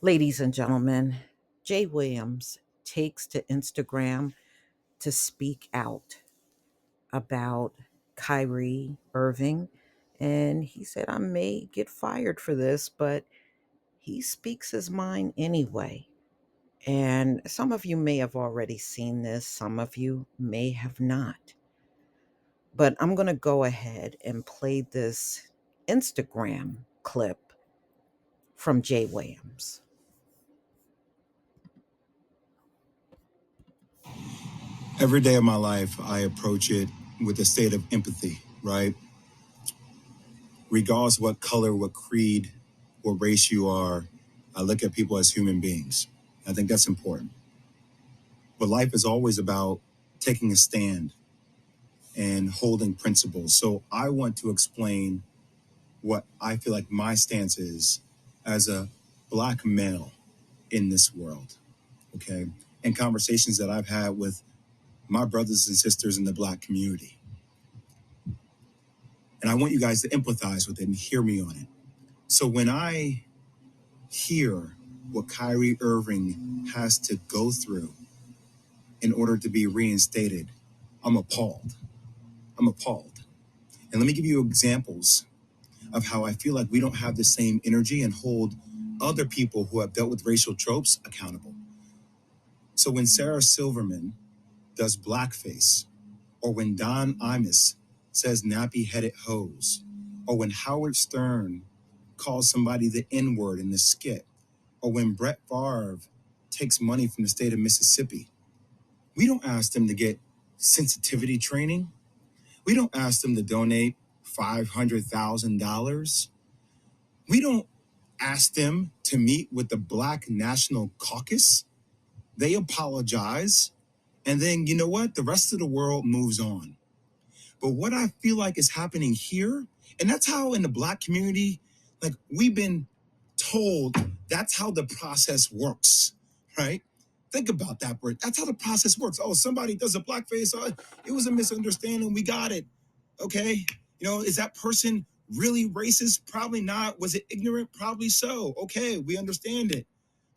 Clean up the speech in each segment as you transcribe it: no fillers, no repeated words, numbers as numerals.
Ladies and gentlemen, Jay Williams takes to Instagram to speak out about Kyrie Irving. And he said, I may get fired for this, but he speaks his mind anyway. And some of you may have already seen this, some of you may have not. But I'm going to go ahead and play this Instagram clip from Jay Williams. Every day of my life, I approach it with a state of empathy, right? Regardless of what color, what creed, what race you are, I look at people as human beings. I think that's important. But life is always about taking a stand and holding principles. So I want to explain what I feel like my stance is as a Black male in this world, okay? And conversations that I've had with my brothers and sisters in the Black community. And I want you guys to empathize with it and hear me on it. So when I hear what Kyrie Irving has to go through in order to be reinstated, I'm appalled. I'm appalled. And let me give you examples of how I feel like we don't have the same energy and hold other people who have dealt with racial tropes accountable. So when Sarah Silverman does blackface, or when Don Imus says nappy headed hose, or when Howard Stern calls somebody the N word in the skit, or when Brett Favre takes money from the state of Mississippi, we don't ask them to get sensitivity training. We don't ask them to donate $500,000. We don't ask them to meet with the Black National Caucus. They apologize. And then, you know what? The rest of the world moves on. But what I feel like is happening here, and that's how in the Black community, like we've been told that's how the process works, right? Think about that, Bert. That's how the process works. Oh, somebody does a blackface. Oh, it was a misunderstanding. We got it. Okay. Is that person really racist? Probably not. Was it ignorant? Probably so. Okay. We understand it.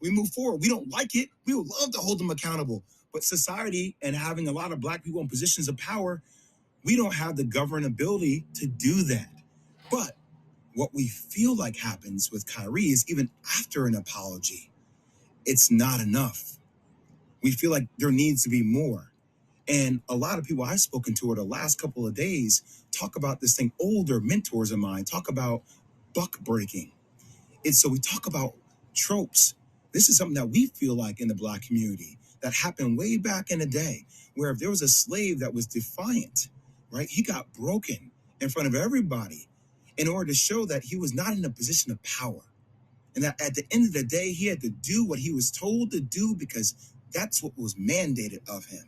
We move forward. We don't like it. We would love to hold them accountable. But society and having a lot of Black people in positions of power, we don't have the governability to do that. But what we feel like happens with Kyrie is even after an apology, it's not enough. We feel like there needs to be more. And a lot of people I've spoken to over the last couple of days talk about this thing. Older mentors of mine talk about buck breaking. And so we talk about tropes. This is something that we feel like in the Black community that happened way back in the day, where if there was a slave that was defiant, right, he got broken in front of everybody in order to show that he was not in a position of power. And that at the end of the day, he had to do what he was told to do because that's what was mandated of him.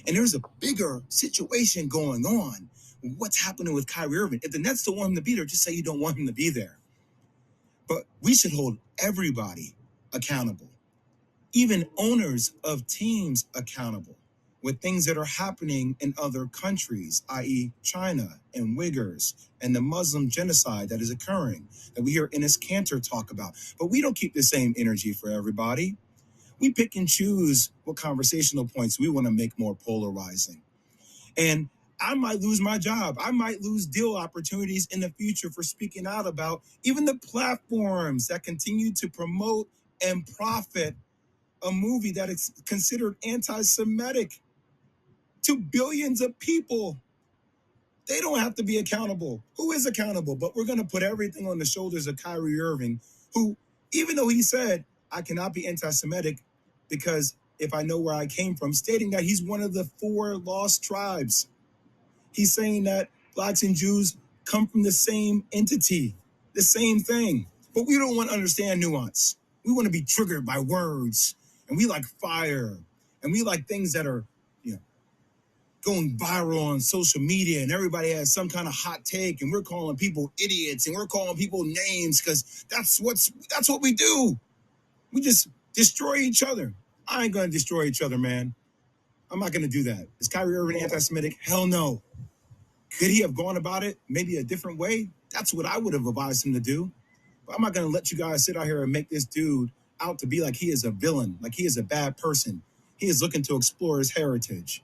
And there's a bigger situation going on. What's happening with Kyrie Irving? If the Nets don't want him to be there, just say you don't want him to be there. But we should hold everybody accountable, even owners of teams accountable with things that are happening in other countries, i.e. China and Uyghurs and the Muslim genocide that is occurring, that we hear Enes Kanter talk about. But we don't keep the same energy for everybody. We pick and choose what conversational points we want to make more polarizing. And I might lose my job. I might lose deal opportunities in the future for speaking out about even the platforms that continue to promote and profit a movie that is considered anti-Semitic to billions of people. They don't have to be accountable. Who is accountable? But we're going to put everything on the shoulders of Kyrie Irving, who, even though he said, I cannot be anti-Semitic because if I know where I came from, stating that he's one of the 4 lost tribes. He's saying that Blacks and Jews come from the same entity, the same thing. But we don't want to understand nuance. We want to be triggered by words, and we like fire, and we like things that are, going viral on social media, and everybody has some kind of hot take, and we're calling people idiots, and we're calling people names because that's what we do. We just destroy each other. I ain't gonna destroy each other, man. I'm not gonna do that. Is Kyrie Irving anti-Semitic? Hell no. Could he have gone about it maybe a different way? That's what I would have advised him to do. But I'm not going to let you guys sit out here and make this dude out to be like he is a villain, like he is a bad person. He is looking to explore his heritage.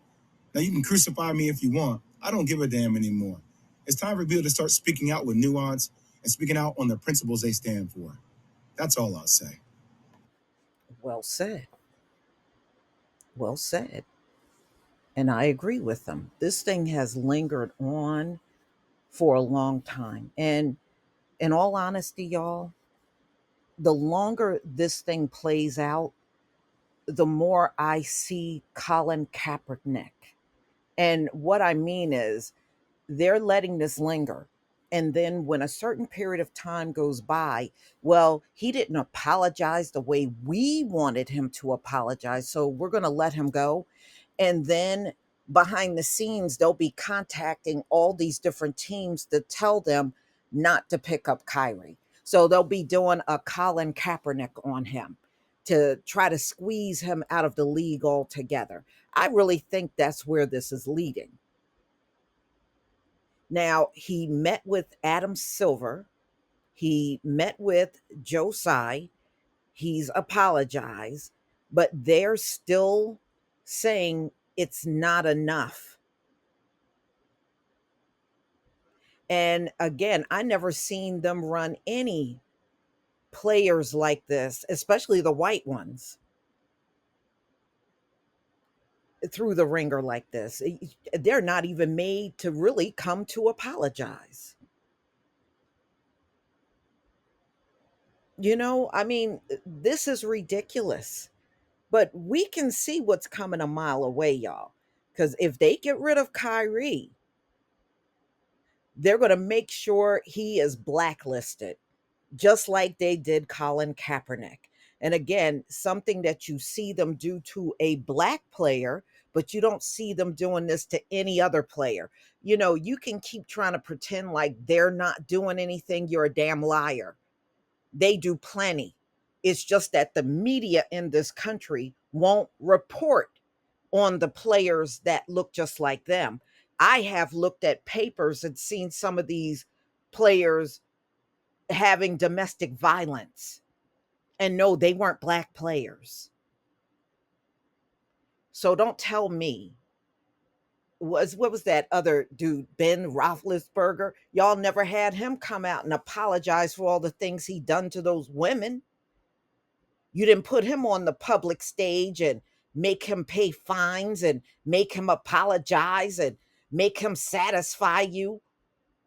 Now, you can crucify me if you want. I don't give a damn anymore. It's time for people to start speaking out with nuance and speaking out on the principles they stand for. That's all I'll say. Well said. Well said. And I agree with them. This thing has lingered on for a long time. And in all honesty, y'all, the longer this thing plays out, the more I see Colin Kaepernick. And what I mean is, they're letting this linger. And then when a certain period of time goes by, well, he didn't apologize the way we wanted him to apologize. So we're going to let him go. And then behind the scenes, they'll be contacting all these different teams to tell them not to pick up Kyrie. So they'll be doing a Colin Kaepernick on him to try to squeeze him out of the league altogether. I really think that's where this is leading. Now, he met with Adam Silver. He met with Joe Tsai. He's apologized, but they're still saying it's not enough. And again, I never seen them run any players like this, especially the white ones, through the ringer like this. They're not even made to really come to apologize. I mean, this is ridiculous. But we can see what's coming a mile away, y'all. Because if they get rid of Kyrie, they're going to make sure he is blacklisted, just like they did Colin Kaepernick. And again, something that you see them do to a black player, but you don't see them doing this to any other player. You can keep trying to pretend like they're not doing anything. You're a damn liar. They do plenty. It's just that the media in this country won't report on the players that look just like them. I have looked at papers and seen some of these players having domestic violence. And no, they weren't black players. So don't tell me. What was that other dude, Ben Roethlisberger? Y'all never had him come out and apologize for all the things he done to those women. You didn't put him on the public stage and make him pay fines and make him apologize and make him satisfy you.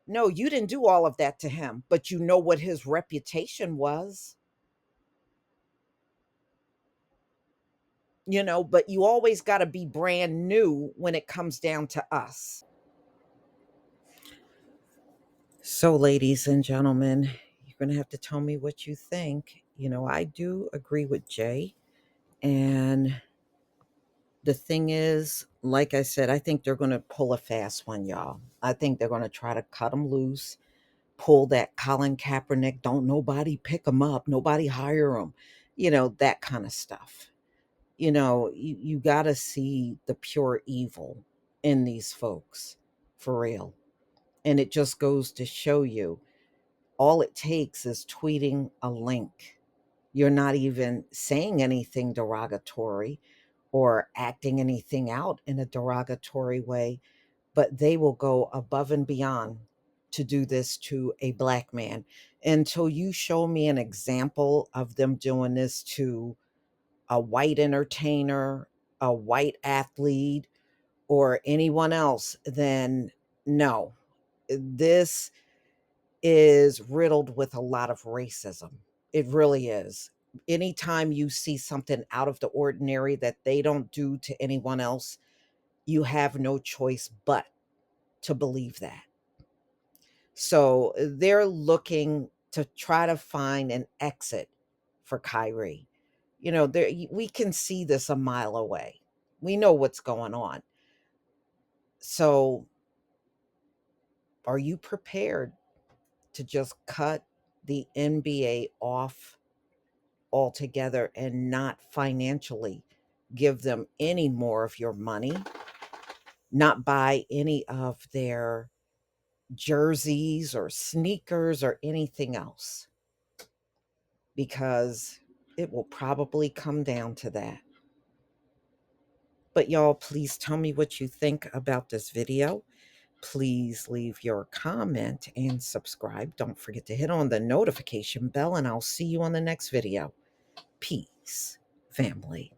No, you didn't do all of that to him, but you know what his reputation was. But you always got to be brand new when it comes down to us. So, ladies and gentlemen, you're going to have to tell me what you think. I do agree with Jay. And the thing is, like I said, I think they're going to pull a fast one, y'all. I think they're going to try to cut him loose, pull that Colin Kaepernick, don't nobody pick him up, nobody hire him, that kind of stuff. You got to see the pure evil in these folks for real. And it just goes to show you, all it takes is tweeting a link. You're not even saying anything derogatory or acting anything out in a derogatory way, but they will go above and beyond to do this to a black man. Until you show me an example of them doing this to a white entertainer, a white athlete, or anyone else, then no. This is riddled with a lot of racism. It really is. Anytime you see something out of the ordinary that they don't do to anyone else, you have no choice but to believe that. So they're looking to try to find an exit for Kyrie. We can see this a mile away. We know what's going on. So, are you prepared to just cut the NBA off altogether and not financially give them any more of your money, not buy any of their jerseys or sneakers or anything else? Because It will probably come down to that. But y'all, please tell me what you think about this video. Please leave your comment and subscribe. Don't forget to hit on the notification bell, and I'll see you on the next video. Peace, family.